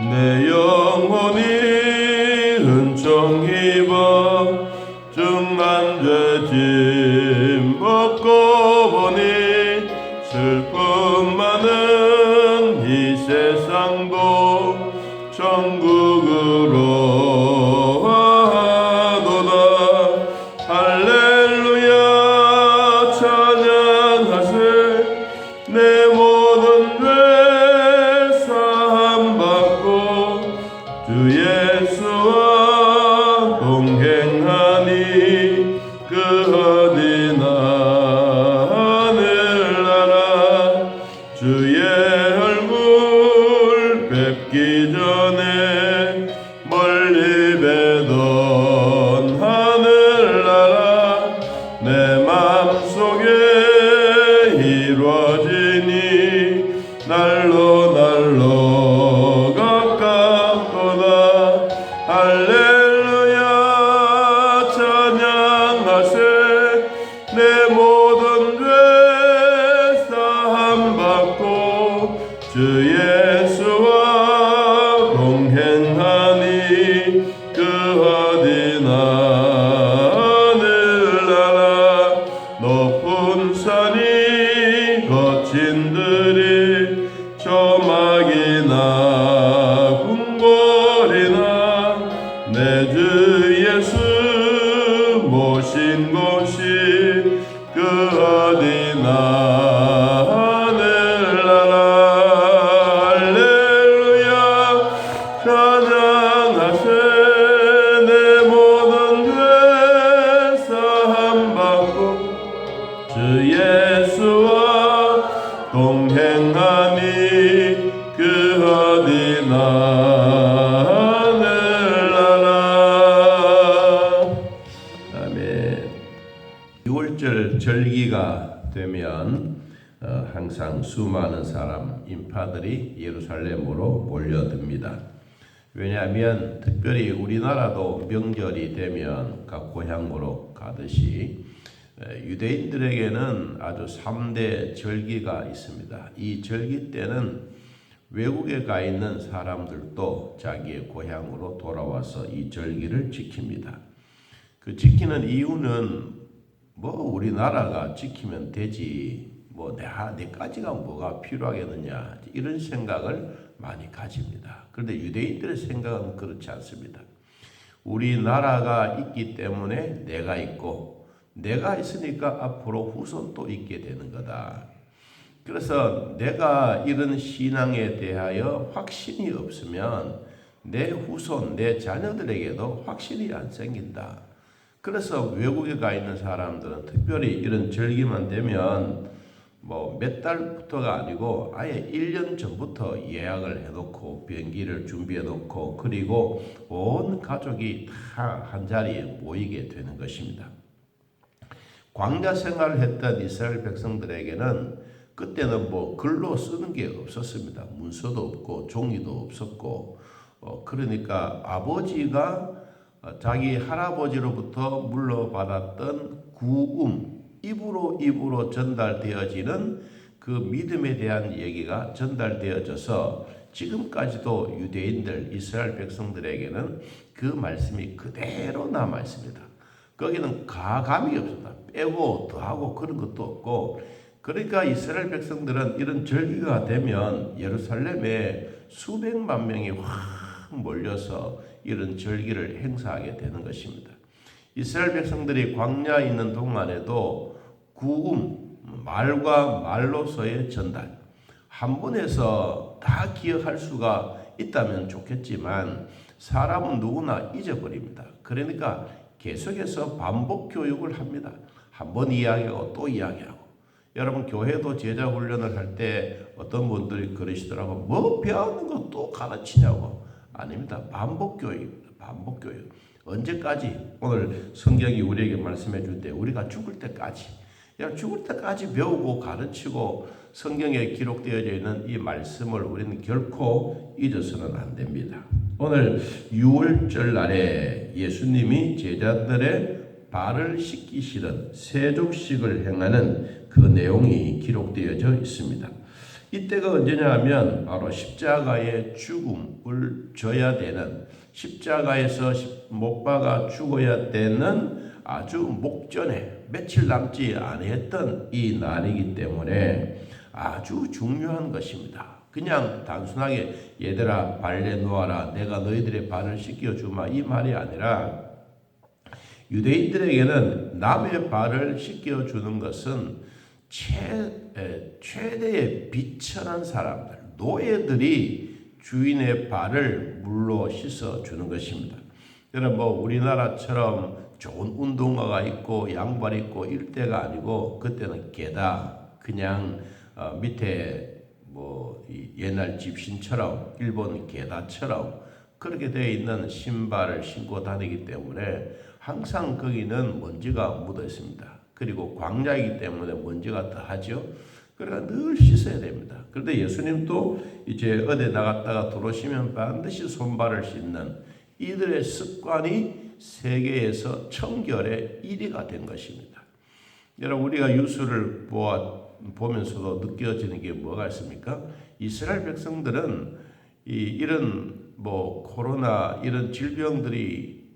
내 영혼이 은총 입어 중한 죄짐 벗고 보니 슬픔 많은 이 세상도 천국으로 하도다. 할렐루야 찬양하세. 내 모든 죄 사함받고 주 예수와 동행하니 그 어디나 하늘나라 주의 얼굴 뵙기 전에 멀리 뵈던 하늘나라 내 맘속에 이루어지니 날로 날로 가깝도다. 할렐루야 찬양하세. 내 모든 죄 사함받고 주 예수와 동행하니 그 어디나 하늘나라 높은 산이 거친 들이 조막이나 궁궐이나 내 주 예수 모신 곳이 그 어디나 하늘나라. 할렐루야 찬양하세. 내 모든 죄 사함받고 주 예수와 동행하니 그 어디나 하늘나라. 아멘. 6월절 절기가 되면 항상 수많은 사람, 인파들이 예루살렘으로 몰려듭니다. 왜냐하면 특별히 우리나라도 명절이 되면 각 고향으로 가듯이 유대인들에게는 아주 3대 절기가 있습니다. 이 절기 때는 외국에 가 있는 사람들도 자기의 고향으로 돌아와서 이 절기를 지킵니다. 그 지키는 이유는 우리나라가 지키면 되지 내까지가 뭐가 필요하겠느냐 이런 생각을 많이 가집니다. 그런데 유대인들의 생각은 그렇지 않습니다. 우리나라가 있기 때문에 내가 있고 내가 있으니까 앞으로 후손도 있게 되는 거다. 그래서 내가 이런 신앙에 대하여 확신이 없으면 내 후손, 내 자녀들에게도 확신이 안 생긴다. 그래서 외국에 가 있는 사람들은 특별히 이런 절기만 되면 몇 달부터가 아니고 아예 1년 전부터 예약을 해놓고 비행기를 준비해놓고 그리고 온 가족이 다 한 자리에 모이게 되는 것입니다. 광야 생활을 했던 이스라엘 백성들에게는 그때는 글로 쓰는 게 없었습니다. 문서도 없고 종이도 없었고 그러니까 아버지가 자기 할아버지로부터 물려받았던 구음, 입으로 전달되어지는 그 믿음에 대한 얘기가 전달되어져서 지금까지도 유대인들, 이스라엘 백성들에게는 그 말씀이 그대로 남아 있습니다. 거기는 가감이 없습니다. 빼고 더하고 그런 것도 없고 그러니까 이스라엘 백성들은 이런 절기가 되면 예루살렘에 수백만 명이 확 몰려서 이런 절기를 행사하게 되는 것입니다. 이스라엘 백성들이 광야에 있는 동안에도 구음, 말과 말로서의 전달, 한 번에서 다 기억할 수가 있다면 좋겠지만 사람은 누구나 잊어버립니다. 그러니까 계속해서 반복 교육을 합니다. 한 번 이야기하고 또 이야기하고. 여러분 교회도 제자 훈련을 할 때 어떤 분들이 그러시더라고. 배우는 거 또 가르치냐고. 아닙니다. 반복 교육입니다. 반복 교육. 언제까지? 오늘 성경이 우리에게 말씀해 줄 때 우리가 죽을 때까지 죽을 때까지 배우고 가르치고 성경에 기록되어져 있는 이 말씀을 우리는 결코 잊어서는 안 됩니다. 오늘 6월절 날에 예수님이 제자들의 발을 씻기시던 세족식을 행하는 그 내용이 기록되어져 있습니다. 이때가 언제냐 하면 바로 십자가의 죽음을 져야 되는, 십자가에서 못 박아 죽어야 되는 아주 목전에 며칠 남지 않았던 이 날이기 때문에 아주 중요한 것입니다. 그냥 단순하게 얘들아 발에 놓아라, 내가 너희들의 발을 씻겨주마, 이 말이 아니라 유대인들에게는 남의 발을 씻겨주는 것은 최대의 비천한 사람들, 노예들이 주인의 발을 물로 씻어주는 것입니다. 여러분, 우리나라처럼 좋은 운동화가 있고 양말 있고 이럴 때가 아니고, 그때는 게다 그냥 밑에 옛날 집신처럼, 일본 게다처럼 그렇게 되어 있는 신발을 신고 다니기 때문에 항상 거기는 먼지가 묻어 있습니다. 그리고 광야이기 때문에 먼지가 더하죠. 그러니까 늘 씻어야 됩니다. 그런데 예수님도 이제 어디 나갔다가 들어오시면 반드시 손발을 씻는 이들의 습관이 세계에서 청결의 1위가 된 것입니다. 여러분, 우리가 뉴스를 보면서도 느껴지는 게 뭐가 있습니까? 이스라엘 백성들은 이런 코로나 이런 질병들이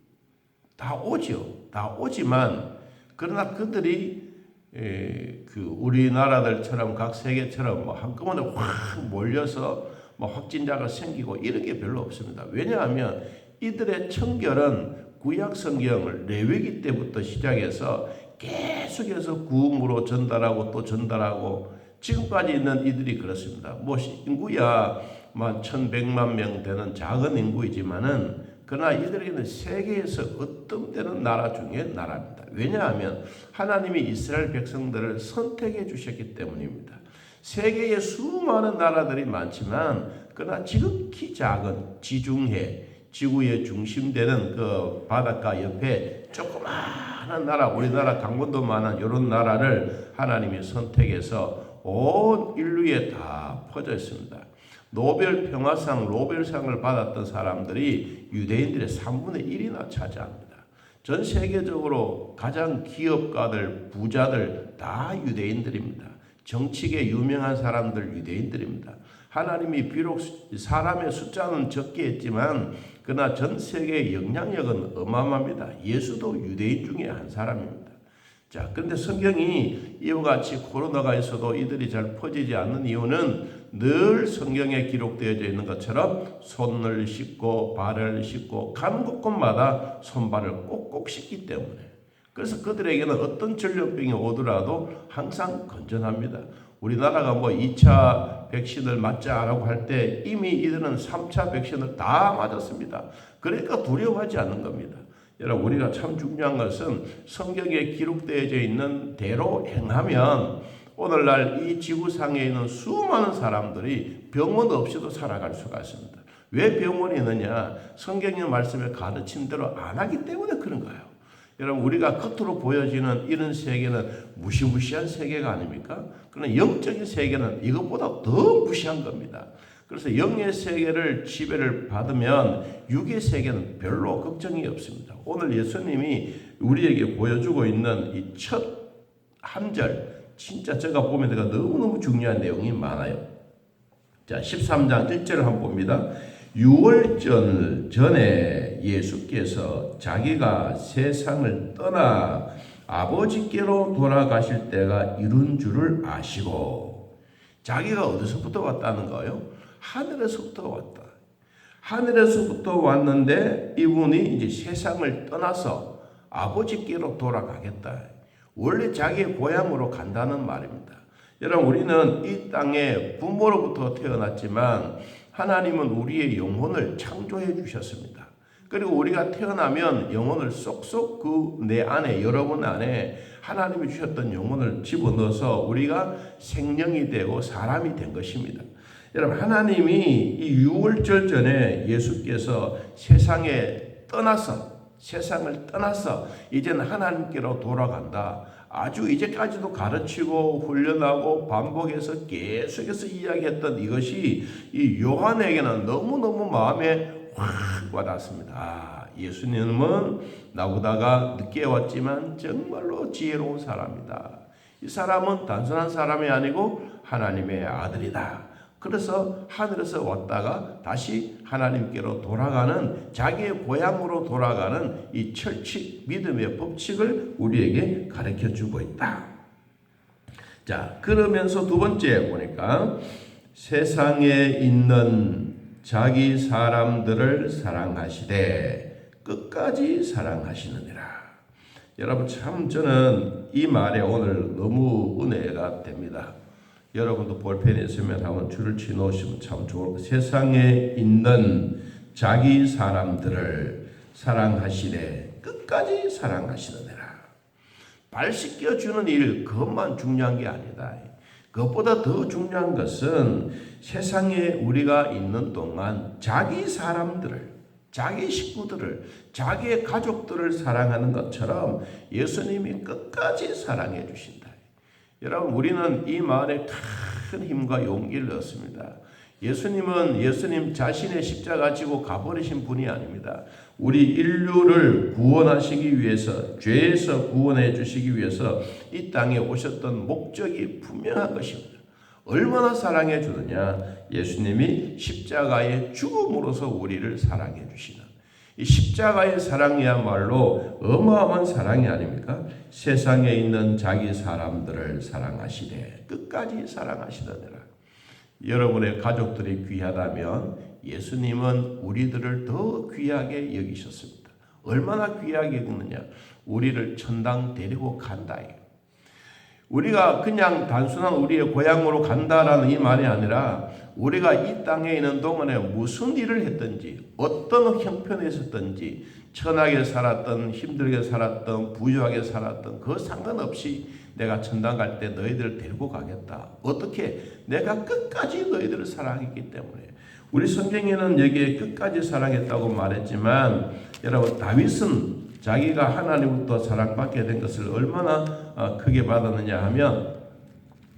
다 오지만 그러나 그들이 우리나라들처럼 각 세계처럼 한꺼번에 확 몰려서 확진자가 생기고 이런 게 별로 없습니다. 왜냐하면 이들의 청결은 구약 성경을 레위기 때부터 시작해서 계속해서 구음으로 전달하고 또 전달하고 지금까지 있는 이들이 그렇습니다. 인구야 1,100만 명 되는 작은 인구이지만은 그러나 이들에게는 세계에서 어떤 때는 나라 중에 나라입니다. 왜냐하면 하나님이 이스라엘 백성들을 선택해 주셨기 때문입니다. 세계에 수많은 나라들이 많지만 그러나 지극히 작은 지중해, 지구의 중심되는 그 바닷가 옆에 조그마한 나라, 우리나라 강원도만한 이런 나라를 하나님이 선택해서 온 인류에 다 퍼져 있습니다. 노벨 평화상, 노벨상을 받았던 사람들이 유대인들의 3분의 1이나 차지합니다. 전 세계적으로 가장 기업가들, 부자들 다 유대인들입니다. 정치계 유명한 사람들 유대인들입니다. 하나님이 비록 사람의 숫자는 적게 했지만 그러나 전 세계의 영향력은 어마어마합니다. 예수도 유대인 중에 한 사람입니다. 자, 그런데 성경이 이와 같이 코로나가 있어도 이들이 잘 퍼지지 않는 이유는 늘 성경에 기록되어져 있는 것처럼 손을 씻고 발을 씻고 가는 곳곳마다 손발을 꼭꼭 씻기 때문에, 그래서 그들에게는 어떤 전염병이 오더라도 항상 건전합니다. 우리나라가 2차 백신을 맞자라고 할 때 이미 이들은 3차 백신을 다 맞았습니다. 그러니까 두려워하지 않는 겁니다. 여러분, 우리가 참 중요한 것은 성경에 기록되어져 있는 대로 행하면 오늘날 이 지구상에 있는 수많은 사람들이 병원 없이도 살아갈 수가 있습니다. 왜 병원이 있느냐? 성경의 말씀에 가르친 대로 안 하기 때문에 그런 거예요. 여러분, 우리가 겉으로 보여지는 이런 세계는 무시무시한 세계가 아닙니까? 그러나 영적인 세계는 이것보다 더 무시한 겁니다. 그래서 영의 세계를 지배를 받으면 육의 세계는 별로 걱정이 없습니다. 오늘 예수님이 우리에게 보여주고 있는 이 첫 함절, 진짜 제가 보면 내가 너무너무 중요한 내용이 많아요. 자, 13장 1절을 한번 봅니다. 6월 전에 예수께서 자기가 세상을 떠나 아버지께로 돌아가실 때가 이른 줄을 아시고, 자기가 어디서부터 왔다는 거예요? 하늘에서부터 왔다. 하늘에서부터 왔는데 이분이 이제 세상을 떠나서 아버지께로 돌아가겠다. 원래 자기의 고향으로 간다는 말입니다. 여러분, 우리는 이 땅에 부모로부터 태어났지만 하나님은 우리의 영혼을 창조해 주셨습니다. 그리고 우리가 태어나면 영혼을 쏙쏙 그 내 안에, 여러분 안에 하나님이 주셨던 영혼을 집어넣어서 우리가 생명이 되고 사람이 된 것입니다. 여러분, 하나님이 이 6월절 전에 예수께서 세상을 떠나서 이제는 하나님께로 돌아간다. 아주 이제까지도 가르치고 훈련하고 반복해서 계속해서 이야기했던 이것이 이 요한에게는 너무너무 마음에 확 와닿습니다. 예수님은 나보다가 늦게 왔지만 정말로 지혜로운 사람이다. 이 사람은 단순한 사람이 아니고 하나님의 아들이다. 그래서 하늘에서 왔다가 다시 하나님께로 돌아가는, 자기의 고향으로 돌아가는 이 철칙, 믿음의 법칙을 우리에게 가르쳐 주고 있다. 자, 그러면서 두 번째 보니까 세상에 있는 자기 사람들을 사랑하시되 끝까지 사랑하시느니라. 여러분, 참 저는 이 말에 오늘 너무 은혜가 됩니다. 여러분도 볼펜이 있으면 한번 줄을 치 놓으시면 참 좋을 것 같아요. 세상에 있는 자기 사람들을 사랑하시되 끝까지 사랑하시느니라. 발 씻겨주는 일, 그것만 중요한 게 아니다. 그것보다 더 중요한 것은 세상에 우리가 있는 동안 자기 사람들을, 자기 식구들을, 자기의 가족들을 사랑하는 것처럼 예수님이 끝까지 사랑해 주신다. 여러분, 우리는 이 말에 큰 힘과 용기를 얻습니다. 예수님은 예수님 자신의 십자가 지고 가버리신 분이 아닙니다. 우리 인류를 구원하시기 위해서, 죄에서 구원해 주시기 위해서 이 땅에 오셨던 목적이 분명한 것입니다. 얼마나 사랑해 주느냐? 예수님이 십자가의 죽음으로서 우리를 사랑해 주시는 이 십자가의 사랑이야말로 어마어마한 사랑이 아닙니까? 세상에 있는 자기 사람들을 사랑하시되 끝까지 사랑하시느니라. 여러분의 가족들이 귀하다면 예수님은 우리들을 더 귀하게 여기셨습니다. 얼마나 귀하게 여기느냐? 우리를 천당 데리고 간다. 우리가 그냥 단순한 우리의 고향으로 간다라는 이 말이 아니라 우리가 이 땅에 있는 동안에 무슨 일을 했든지, 어떤 형편에 있었든지, 천하게 살았던, 힘들게 살았던, 부유하게 살았던 그 상관없이 내가 천당 갈 때 너희들을 데리고 가겠다. 어떻게? 내가 끝까지 너희들을 사랑했기 때문에. 우리 성경에는 여기에 끝까지 사랑했다고 말했지만, 여러분, 다윗은 자기가 하나님부터 사랑받게 된 것을 얼마나 크게 받았느냐 하면,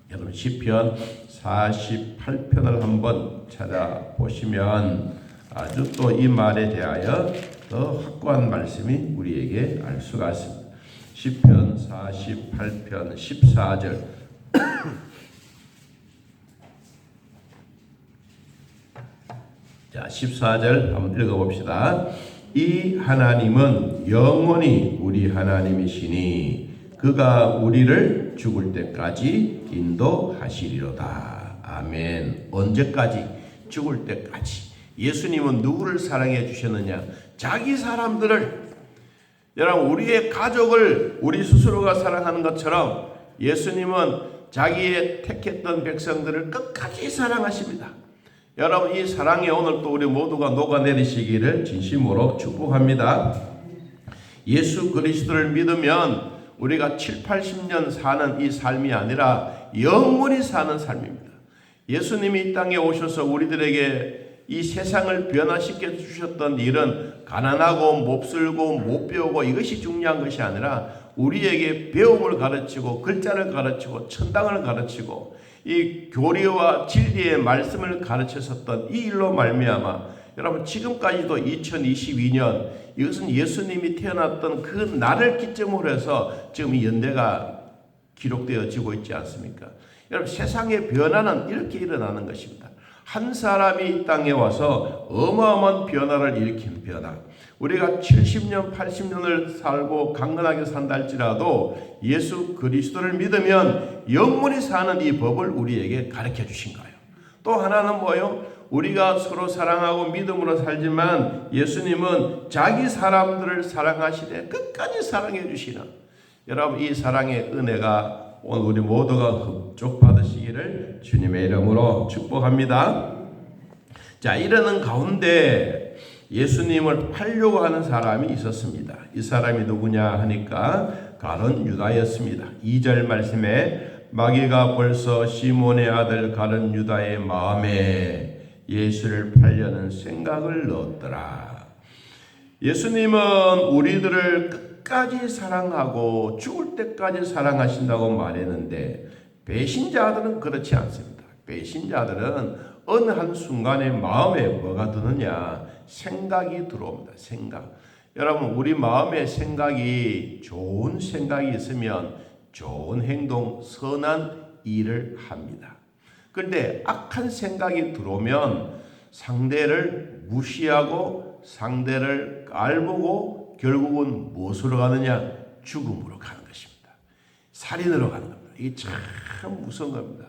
여러분 시편 48편을 한번 찾아보시면 아주 또 이 말에 대하여 더 확고한 말씀이 우리에게 알 수가 있습니다. 시편 48편 14절 자, 14절 한번 읽어봅시다. 이 하나님은 영원히 우리 하나님이시니 그가 우리를 죽을 때까지 인도하시리로다. 아멘. 언제까지? 죽을 때까지. 예수님은 누구를 사랑해 주셨느냐? 자기 사람들을. 여러분, 우리의 가족을 우리 스스로가 사랑하는 것처럼 예수님은 자기의 택했던 백성들을 끝까지 사랑하십니다. 여러분, 이 사랑에 오늘 또 우리 모두가 녹아내리시기를 진심으로 축복합니다. 예수 그리스도를 믿으면 우리가 7, 80년 사는 이 삶이 아니라 영원히 사는 삶입니다. 예수님이 이 땅에 오셔서 우리들에게 이 세상을 변화시켜 주셨던 일은 가난하고 몹쓸고 못 배우고 이것이 중요한 것이 아니라 우리에게 배움을 가르치고 글자를 가르치고 천당을 가르치고 이 교리와 진리의 말씀을 가르쳤었던 이 일로 말미암아 여러분, 지금까지도 2022년 이것은 예수님이 태어났던 그 날을 기점으로 해서 지금 이 연대가 기록되어지고 있지 않습니까? 여러분, 세상의 변화는 이렇게 일어나는 것입니다. 한 사람이 이 땅에 와서 어마어마한 변화를 일으킨 변화. 우리가 70년, 80년을 살고 강건하게 산다 할지라도 예수 그리스도를 믿으면 영원히 사는 이 법을 우리에게 가르쳐 주신 거예요. 또 하나는 뭐예요? 우리가 서로 사랑하고 믿음으로 살지만 예수님은 자기 사람들을 사랑하시되 끝까지 사랑해 주시는, 여러분, 이 사랑의 은혜가 오늘 우리 모두가 흡족 받으시기를 주님의 이름으로 축복합니다. 자, 이러는 가운데 예수님을 팔려고 하는 사람이 있었습니다. 이 사람이 누구냐 하니까 가룟 유다였습니다. 2절 말씀에 마귀가 벌써 시몬의 아들 가룟 유다의 마음에 예수를 팔려는 생각을 넣었더라. 예수님은 우리들을 끝까지 사랑하고 죽을 때까지 사랑하신다고 말했는데 배신자들은 그렇지 않습니다. 배신자들은 어느 한순간에 마음에 뭐가 드느냐? 생각이 들어옵니다. 생각. 여러분, 우리 마음에 생각이 좋은 생각이 있으면 좋은 행동, 선한 일을 합니다. 그런데 악한 생각이 들어오면 상대를 무시하고 상대를 깔보고 결국은 무엇으로 가느냐? 죽음으로 가는 것입니다. 살인으로 가는 겁니다. 이게 참 무서운 겁니다.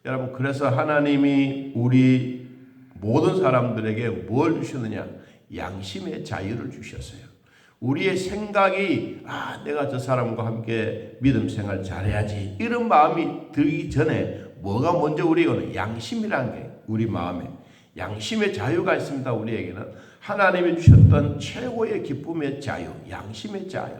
여러분, 그래서 하나님이 우리 모든 사람들에게 뭘 주셨느냐? 양심의 자유를 주셨어요. 우리의 생각이 내가 저 사람과 함께 믿음 생활 잘해야지 이런 마음이 들기 전에 뭐가 먼저 우리에게는 양심이라는 게 우리 마음에 양심의 자유가 있습니다. 우리에게는 하나님이 주셨던 최고의 기쁨의 자유, 양심의 자유.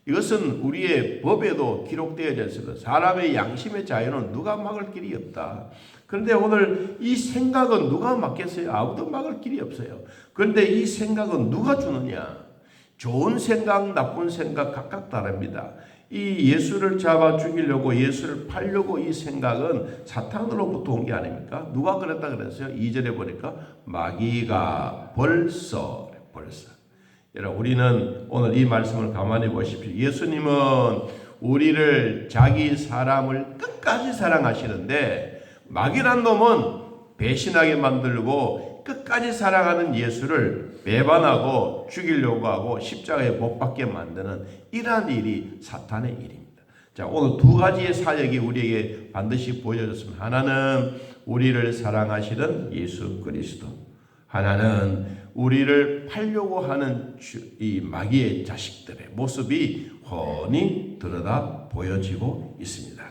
이것은 우리의 법에도 기록되어져 있습니다. 사람의 양심의 자유는 누가 막을 길이 없다. 그런데 오늘 이 생각은 누가 막겠어요? 아무도 막을 길이 없어요. 그런데 이 생각은 누가 주느냐? 좋은 생각, 나쁜 생각 각각 다릅니다. 이 예수를 잡아 죽이려고 예수를 팔려고 이 생각은 사탄으로부터 온 게 아닙니까? 누가 그랬다 그랬어요? 2절에 보니까 마귀가 벌써. 여러분, 우리는 오늘 이 말씀을 가만히 보십시오. 예수님은 우리를 자기 사람을 끝까지 사랑하시는데 마귀란 놈은 배신하게 만들고 끝까지 사랑하는 예수를 배반하고 죽이려고 하고 십자가에 못 박게 만드는 이러한 일이 사탄의 일입니다. 자, 오늘 두 가지의 사역이 우리에게 반드시 보여졌습니다. 하나는 우리를 사랑하시는 예수 그리스도, 하나는 우리를 팔려고 하는 이 마귀의 자식들의 모습이 훤히 드러나 보여지고 있습니다.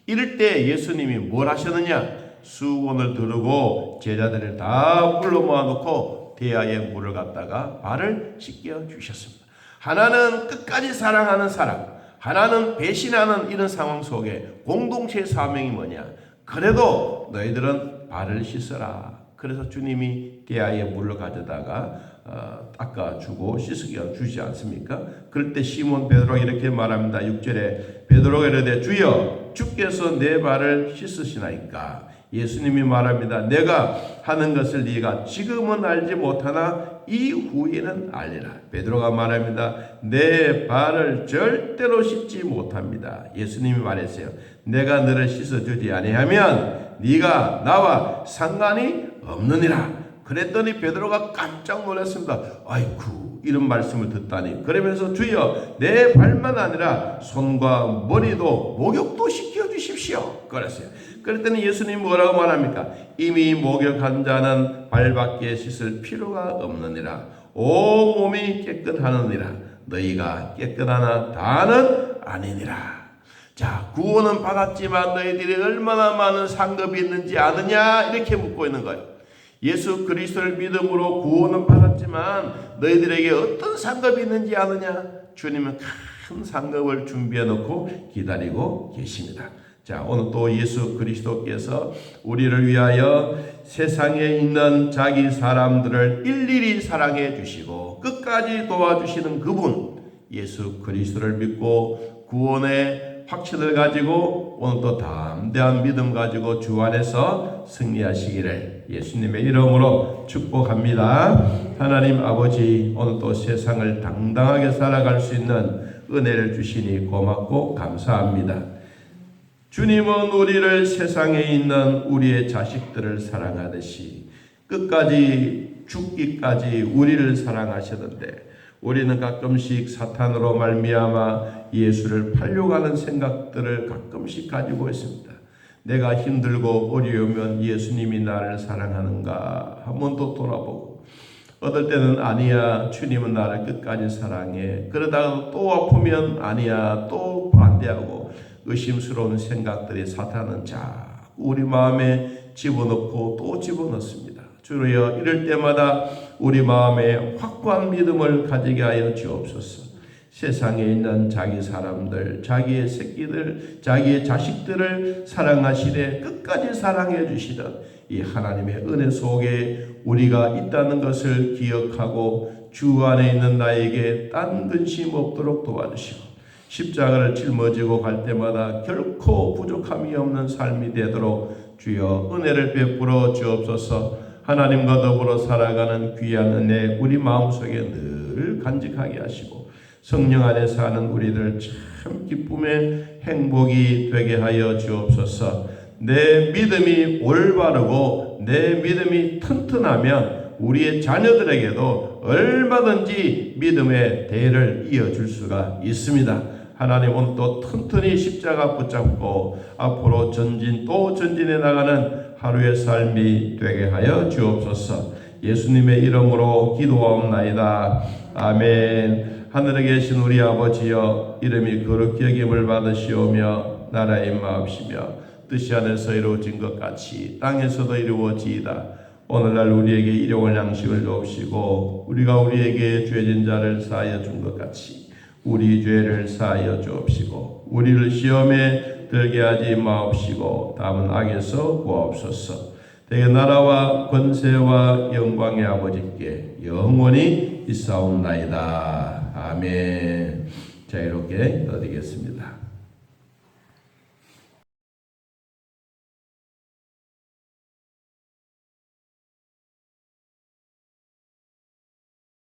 이럴 때 예수님이 뭘 하셨느냐? 수건을 두르고 제자들을 다 불러 모아놓고 대야에 물을 갖다가 발을 씻겨 주셨습니다. 하나는 끝까지 사랑하는 사람, 하나는 배신하는 이런 상황 속에 공동체의 사명이 뭐냐? 그래도 너희들은 발을 씻어라. 그래서 주님이 대야에 물을 가져다가 닦아주고 씻으게 주지 않습니까? 그럴 때 시몬 베드로가 이렇게 말합니다. 6절에 베드로가 이르되 주여 주께서 내 발을 씻으시나이까? 예수님이 말합니다. 내가 하는 것을 네가 지금은 알지 못하나 이후에는 알리라. 베드로가 말합니다. 내 발을 절대로 씻지 못합니다. 예수님이 말했어요. 내가 너를 씻어주지 아니하면 네가 나와 상관이 없느니라. 그랬더니 베드로가 깜짝 놀랐습니다. 아이쿠, 이런 말씀을 듣다니. 그러면서 주여 내 발만 아니라 손과 머리도 목욕도 시켜주십시오. 그랬어요. 그랬더니 예수님 뭐라고 말합니까? 이미 목욕한 자는 발밖에 씻을 필요가 없느니라. 온 몸이 깨끗하느니라. 너희가 깨끗하나 다는 아니니라. 자, 구원은 받았지만 너희들이 얼마나 많은 상급이 있는지 아느냐? 이렇게 묻고 있는 거예요. 예수 그리스도를 믿음으로 구원은 받았지만 너희들에게 어떤 상급이 있는지 아느냐? 주님은 큰 상급을 준비해 놓고 기다리고 계십니다. 자, 오늘 또 예수 그리스도께서 우리를 위하여 세상에 있는 자기 사람들을 일일이 사랑해 주시고 끝까지 도와주시는 그분 예수 그리스도를 믿고 구원의 확신을 가지고 오늘 또 담대한 믿음 가지고 주 안에서 승리하시기를 예수님의 이름으로 축복합니다. 하나님 아버지, 오늘 또 세상을 당당하게 살아갈 수 있는 은혜를 주시니 고맙고 감사합니다. 주님은 우리를 세상에 있는 우리의 자식들을 사랑하듯이 끝까지 죽기까지 우리를 사랑하셨는데 우리는 가끔씩 사탄으로 말미암아 예수를 팔려고 하는 생각들을 가끔씩 가지고 있습니다. 내가 힘들고 어려우면 예수님이 나를 사랑하는가 한 번 더 돌아보고, 어떨 때는 아니야 주님은 나를 끝까지 사랑해, 그러다가 또 아프면 아니야 또 반대하고 의심스러운 생각들이 사탄은 자꾸 우리 마음에 집어넣고 또 집어넣습니다. 주여, 이럴 때마다 우리 마음에 확고한 믿음을 가지게 하여 주옵소서. 세상에 있는 자기 사람들, 자기의 새끼들, 자기의 자식들을 사랑하시되 끝까지 사랑해 주시던 이 하나님의 은혜 속에 우리가 있다는 것을 기억하고 주 안에 있는 나에게 딴 근심 없도록 도와주시고 십자가를 짊어지고 갈 때마다 결코 부족함이 없는 삶이 되도록 주여 은혜를 베풀어 주옵소서. 하나님과 더불어 살아가는 귀한 은혜 우리 마음속에 늘 간직하게 하시고 성령 안에 사는 우리들 참 기쁨의 행복이 되게 하여 주옵소서. 내 믿음이 올바르고 내 믿음이 튼튼하면 우리의 자녀들에게도 얼마든지 믿음의 대를 이어줄 수가 있습니다. 하나님은 또 튼튼히 십자가 붙잡고 앞으로 전진 또 전진해 나가는 하루의 삶이 되게 하여 주옵소서. 예수님의 이름으로 기도하옵나이다. 아멘. 하늘에 계신 우리 아버지여, 이름이 거룩히 여김을 받으시오며 나라의 임하옵시며 뜻이 하늘에서 이루어진 것 같이 땅에서도 이루어지이다. 오늘날 우리에게 일용할 양식을 주옵시고 우리가 우리에게 죄진 자를 사하여 준 것 같이 우리 죄를 사하여 주옵시고 우리를 시험에 들게 하지 마옵시고 다만 악에서 구하옵소서. 대개 나라와 권세와 영광의 아버지께 영원히 있사옵나이다. 아멘. 자, 이렇게 드리겠습니다.